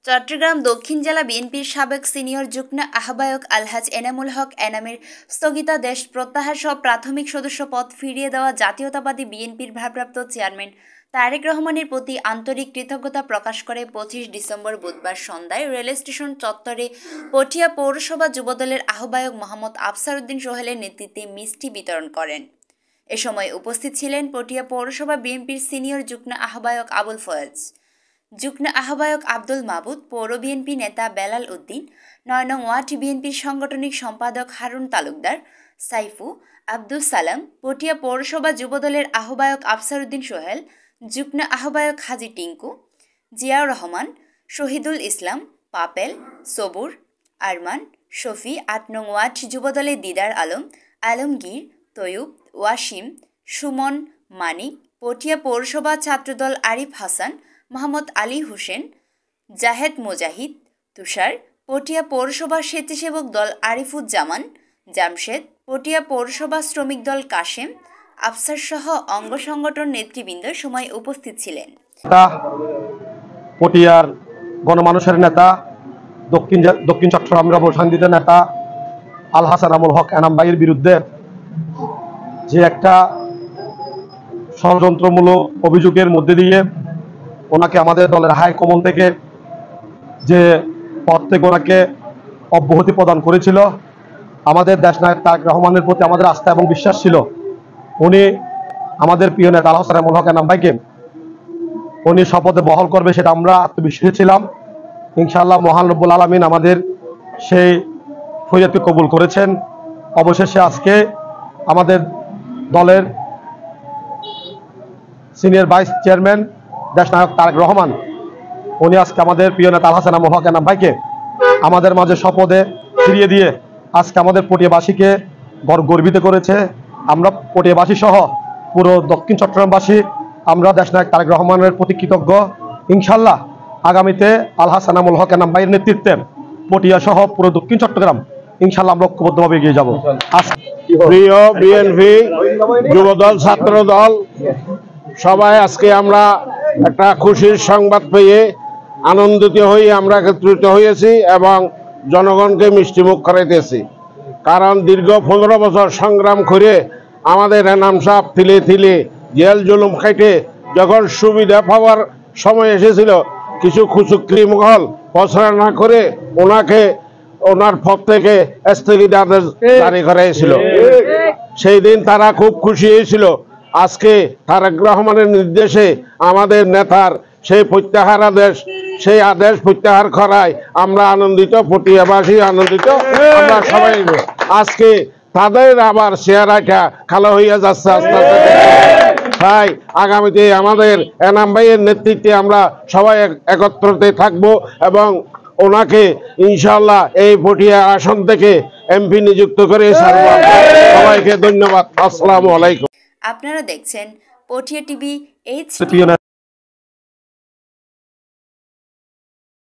চট্টগ্রাম দক্ষিণ জেলা বিএনপির সাবেক সিনিয়র যুগ্ম আহ্বায়ক আলহাজ এনামুল হক এনামের স্থগিতাদেশ প্রত্যাহার সহ প্রাথমিক সদস্য পদ ফিরিয়ে দেওয়া জাতীয়তাবাদী বিএনপির ভারপ্রাপ্ত চেয়ারম্যান তারেক রহমানের প্রতি আন্তরিক কৃতজ্ঞতা প্রকাশ করে 25 ডিসেম্বর বুধবার সন্ধ্যায় রেল স্টেশন চত্বরে পটিয়া পৌরসভা যুবদলের আহ্বায়ক মোহাম্মদ আফসার উদ্দিন সোহেলের নেতৃত্বে মিষ্টি বিতরণ করেন। এ সময় উপস্থিত ছিলেন পটিয়া পৌরসভা বিএনপির সিনিয়র যুগ্ম আহ্বায়ক আবুল ফয়েজ, যুগ্ম আহ্বায়ক আব্দুল মাবুদ, পৌর বিএনপি নেতা বেলাল উদ্দিন, ৯ নং ওয়ার্ড বিএনপির সাংগঠনিক সম্পাদক হারুন তালুকদার, সাইফু, আব্দুল সালাম, পটিয়া পৌরসভা যুবদলের আহ্বায়ক আফসার উদ্দিন সোহেল, যুগ্ম আহ্বায়ক হাজি টিঙ্কু, জিয়াউর রহমান, শহীদুল ইসলাম, পাপেল, সবুর, আরমান, শফি, ৮ নং ওয়ার্ড যুবদলের দিদার আলম, আলমগীর, তয়ুব, ওয়াসিম, সুমন, মানিক, পটিয়া পৌরসভা ছাত্রদল আরিফ হাসান, মোহাম্মদ আলী হোসেন, জাহেদ মুজাহিদ, তুষার, পটিয়া পৌরসভা স্বেচ্ছাসেবক দল আরিফুজ্জামান, জামশেদ, পটিয়া পৌরসভা শ্রমিক দল কাশেম, আফসার সহ অঙ্গ সংগঠন নেতৃবৃন্দ সময় উপস্থিত ছিলেন। পটিয়ার গণমানুষের নেতা, দক্ষিণ চট্টগ্রাম অবসান্দিত নেতা আলহাজ এনামুল হক এনাম ভাইয়ের বিরুদ্ধে যে একটা ষড়যন্ত্রমূলক অভিযোগের মধ্যে দিয়ে ওনাকে আমাদের দলের হাইকমান্ড থেকে যে পদ থেকে ওনাকে অব্যাহতি প্রদান করেছিল, আমাদের দেশনায়ক তারেক রহমানের প্রতি আমাদের আস্থা এবং বিশ্বাস ছিল। উনি আমাদের প্রিয় নেতা আলহাজ এনামুল হক এনাম ভাইকে উনি শপথে বহাল করবে সেটা আমরা আত্মবিশ্বাসী ছিলাম। ইনশাআল্লাহ মহান রব্বুল আলামিন আমাদের সেই ফরিয়াদকে কবুল করেছেন। অবশেষে আজকে আমাদের দলের সিনিয়র ভাইস চেয়ারম্যান দেশনায়ক তারেক রহমান উনি আজকে আমাদের প্রিয় নেতা আলহাজ এনামুল হক এনাম ভাইকে আমাদের মাঝে শপথে ফিরিয়ে দিয়ে আজকে আমাদের পটিয়াবাসীকে গর্বিত করেছে। আমরা পটিয়াবাসী সহ পুরো দক্ষিণ চট্টগ্রামবাসী আমরা দেশনায়ক তারেক রহমানের প্রতি কৃতজ্ঞ। ইনশাল্লাহ আগামীতে আলহাজ এনামুল হক এনাম ভাইয়ের নেতৃত্বে পটিয়া সহ পুরো দক্ষিণ চট্টগ্রাম ইনশাল্লাহ আমরা ঐক্যবদ্ধভাবে এগিয়ে যাব। প্রিয় বিএনপি, যুবদল, ছাত্র দল সবাই আজকে আমরা একটা খুশির সংবাদ পেয়ে আনন্দিত হয়ে আমরা একত্রিত হয়েছি এবং জনগণকে মিষ্টিমুখ করাইতেছি। কারণ দীর্ঘ ১৫ বছর সংগ্রাম করে আমাদের এনাম সাহেব তিলে তিলে জেল জুলুম খাইতে যখন সুবিধা পাওয়ার সময় এসেছিল, কিছু কুচক্রী মহল প্রচারণা করে ওনাকে ওনার পদ থেকে স্থগিতাদেশ জারি করাইছিল। সেই দিন তারা খুব খুশি হয়েছিল। আজকে তারেক রহমানের নির্দেশে আমাদের নেতার সেই প্রত্যাহার আদেশ, সেই আদেশ প্রত্যাহার করায় আমরা আনন্দিত, পটিয়াবাসী আনন্দিত, আমরা সবাই। আজকে তাদের আবার চেহারাটা কালো হইয়া যাচ্ছে আস্তে আস্তে। তাই আগামীতে আমাদের এনাম ভাইয়ের নেতৃত্বে আমরা সবাই একত্রতে থাকব এবং ওনাকে ইনশাআল্লাহ এই পটিয়া আসন থেকে এমপি নিযুক্ত করে সবাইকে ধন্যবাদ। আসসালামু আলাইকুম। আপনারা দেখছেন পটিয়া টিভি।